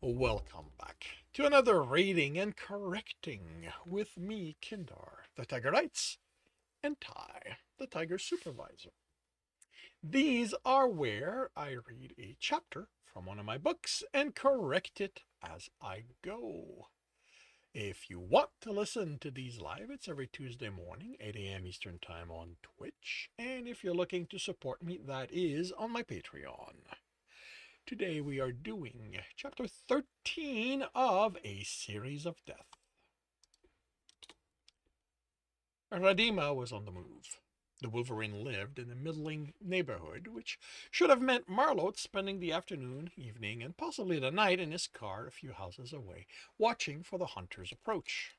Welcome back to another reading and correcting with me, Kindar, the Tiger Knights, and Ty, the Tiger Supervisor. These are where I read a chapter from one of my books and correct it as I go. If you want to listen to these live, it's every Tuesday morning, 8 a.m. Eastern Time on Twitch. And if you're looking to support me, that is on my Patreon. Today we are doing chapter 13 of A Series of Death. Radima was on the move. The Wolverine lived in a middling neighborhood, which should have meant Marlot spending the afternoon, evening, and possibly the night in his car a few houses away, watching for the hunter's approach.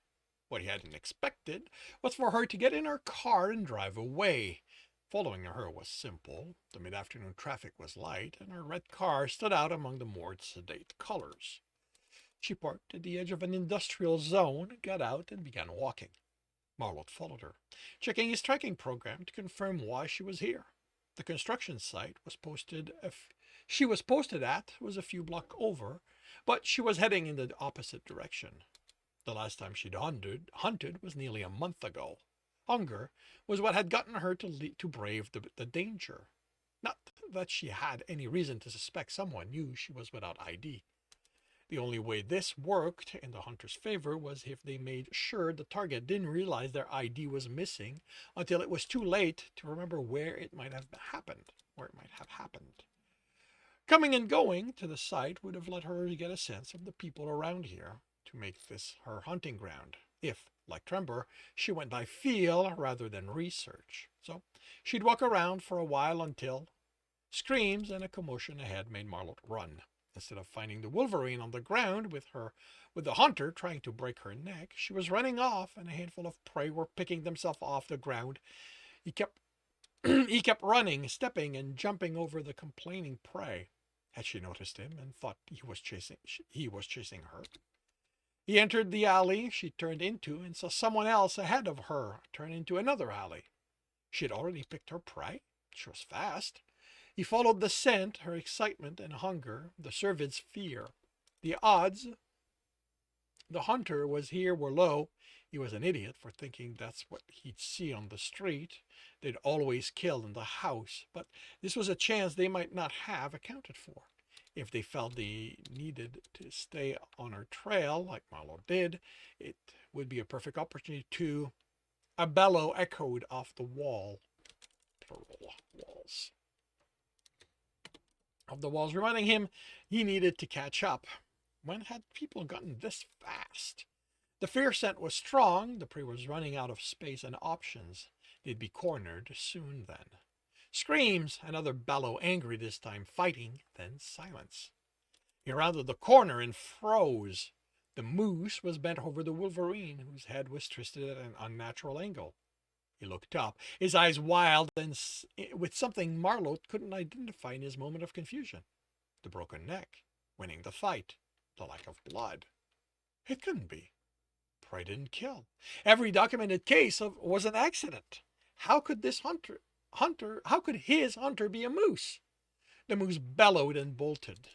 What he hadn't expected was for her to get in her car and drive away. Following her was simple. The mid-afternoon traffic was light, and her red car stood out among the more sedate colors. She parked at the edge of an industrial zone, got out, and began walking. Marlot followed her, checking his tracking program to confirm why she was here. The construction site she was posted at was a few blocks over, but she was heading in the opposite direction. The last time she'd hunted was nearly a month ago. Hunger was what had gotten her to brave the danger. Not that she had any reason to suspect someone knew she was without ID. The only way this worked in the hunter's favor was if they made sure the target didn't realize their ID was missing until it was too late to remember where it might have happened. Coming and going to the site would have let her get a sense of the people around here to make this her hunting ground. If, like Trembor, she went by feel rather than research. So she'd walk around for a while until screams and a commotion ahead made Marlot run. Instead of finding the Wolverine on the ground with the hunter trying to break her neck, she was running off, and a handful of prey were picking themselves off the ground. He kept he kept running, stepping, and jumping over the complaining prey. Had she noticed him and thought he was chasing her? He entered the alley she turned into and saw someone else ahead of her turn into another alley. She had already picked her prey. She was fast. He followed the scent, her excitement and hunger, the servant's fear. The odds the hunter was here were low. He was an idiot for thinking that's what he'd see on the street. They'd always kill in the house, but this was a chance they might not have accounted for. If they felt they needed to stay on her trail, like Marlowe did, it would be a perfect opportunity to... A bellow echoed off the wall. Plural walls. Of the walls, reminding him he needed to catch up. When had people gotten this fast? The fear scent was strong. The prey was running out of space and options. They'd be cornered soon then. Screams, another bellow, angry this time, fighting, then silence. He rounded the corner and froze. The moose was bent over the Wolverine, whose head was twisted at an unnatural angle. He looked up, his eyes wild and with something Marlowe couldn't identify in his moment of confusion. The broken neck, winning the fight, the lack of blood. It couldn't be. Prey didn't kill. Every documented case was an accident. How could his hunter be a moose? The moose bellowed and bolted.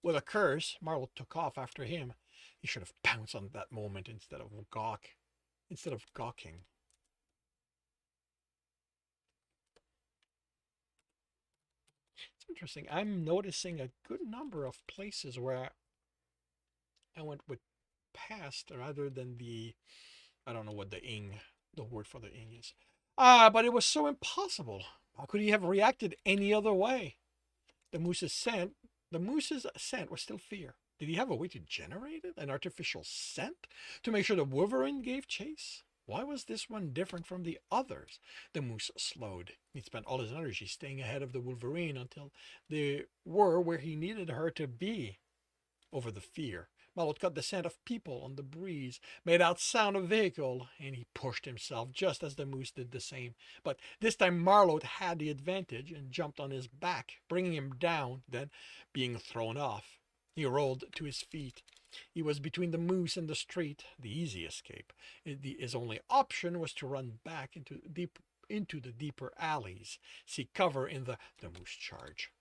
With a curse, Marlowe took off after him. He should have pounced on that moment instead of gawking. It's interesting. I'm noticing a good number of places where I went with past rather than I don't know what the word for the ing is. But it was so impossible. How could he have reacted any other way? The moose's scent, the moose's scent was still fear. Did he have a way to generate it? An artificial scent? To make sure the Wolverine gave chase? Why was this one different from the others? The moose slowed. He spent all his energy staying ahead of the Wolverine until they were where he needed her to be. Over the fear, Marlot got the scent of people on the breeze, made out sound of vehicle, and he pushed himself just as the moose did the same. But this time Marlot had the advantage and jumped on his back, bringing him down, then being thrown off. He rolled to his feet. He was between the moose and the street, the easy escape. His only option was to run back into the deeper alleys, seek cover in the moose charge.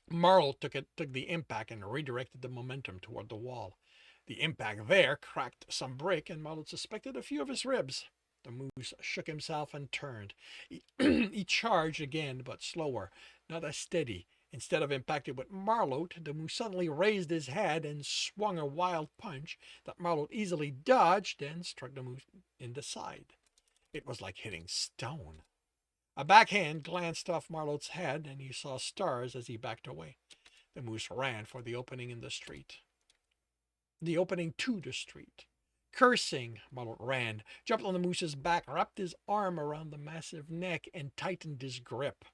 Marlowe took the impact and redirected the momentum toward the wall. The impact there cracked some brick, and Marlowe suspected a few of his ribs. The moose shook himself and turned. He charged again, but slower, not as steady. Instead of impacting with Marlowe, the moose suddenly raised his head and swung a wild punch that Marlowe easily dodged and struck the moose in the side. It was like hitting stone. A backhand glanced off Marlowe's head, and he saw stars as he backed away. The moose ran for the opening in the street. The opening to the street. Cursing, Marlowe ran, jumped on the moose's back, wrapped his arm around the massive neck, and tightened his grip.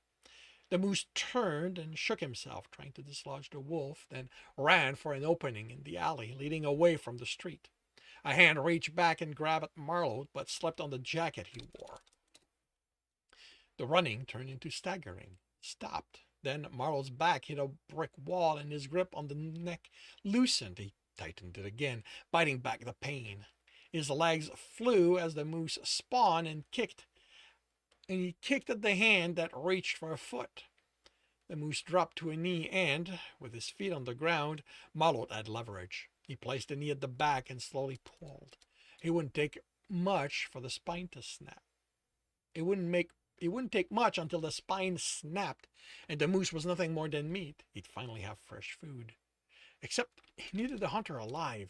The moose turned and shook himself, trying to dislodge the wolf, then ran for an opening in the alley leading away from the street. A hand reached back and grabbed at Marlowe, but slipped on the jacket he wore. The running turned into staggering, stopped. Then Marlowe's back hit a brick wall and his grip on the neck loosened. He tightened it again, biting back the pain. His legs flew as the moose spun and kicked, and he kicked at the hand that reached for a foot. The moose dropped to a knee and, with his feet on the ground, Marlowe had leverage. He placed the knee at the back and slowly pulled. It wouldn't take much for the spine to snap. It wouldn't take much until the spine snapped and the moose was nothing more than meat. He'd finally have fresh food. Except he needed the hunter alive.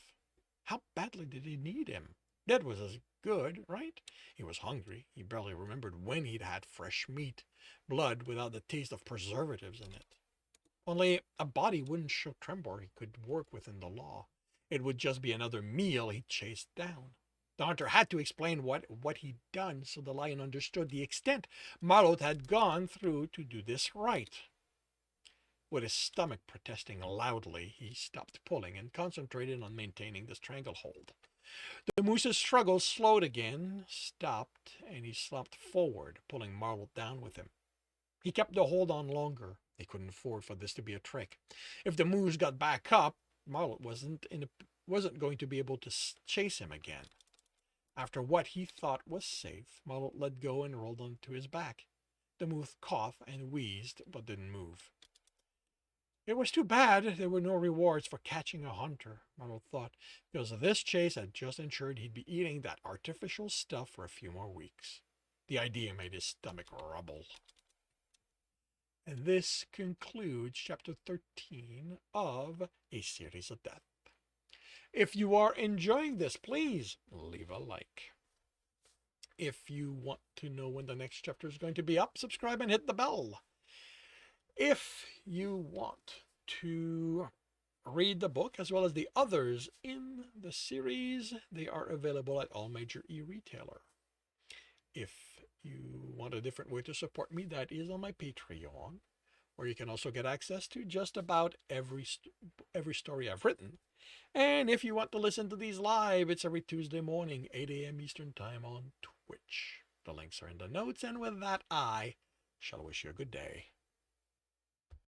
How badly did he need him? Dead was as good, right? He was hungry. He barely remembered when he'd had fresh meat, blood without the taste of preservatives in it. Only a body wouldn't show Trembor he could work within the law. It would just be another meal he'd chased down. The hunter had to explain what he'd done so the lion understood the extent Marlowe had gone through to do this right. With his stomach protesting loudly, he stopped pulling and concentrated on maintaining the stranglehold. The moose's struggle slowed again, stopped, and he slumped forward, pulling Marlowe down with him. He kept the hold on longer. He couldn't afford for this to be a trick. If the moose got back up, Marlowe wasn't going to be able to chase him again. After what he thought was safe, Marlowe let go and rolled onto his back. The moose coughed and wheezed, but didn't move. It was too bad there were no rewards for catching a hunter, Marlowe thought, because this chase had just ensured he'd be eating that artificial stuff for a few more weeks. The idea made his stomach rumble. And this concludes chapter 13 of A Series of Death. If you are enjoying this, please leave a like. If you want to know when the next chapter is going to be up, subscribe and hit the bell. If you want to read the book as well as the others in the series, they are available at all major e-retailer. If you want a different way to support me, that is on my Patreon, where you can also get access to just about every story I've written. And if you want to listen to these live, it's every Tuesday morning, 8 a.m. Eastern Time on Twitch. The links are in the notes, and with that, I shall wish you a good day.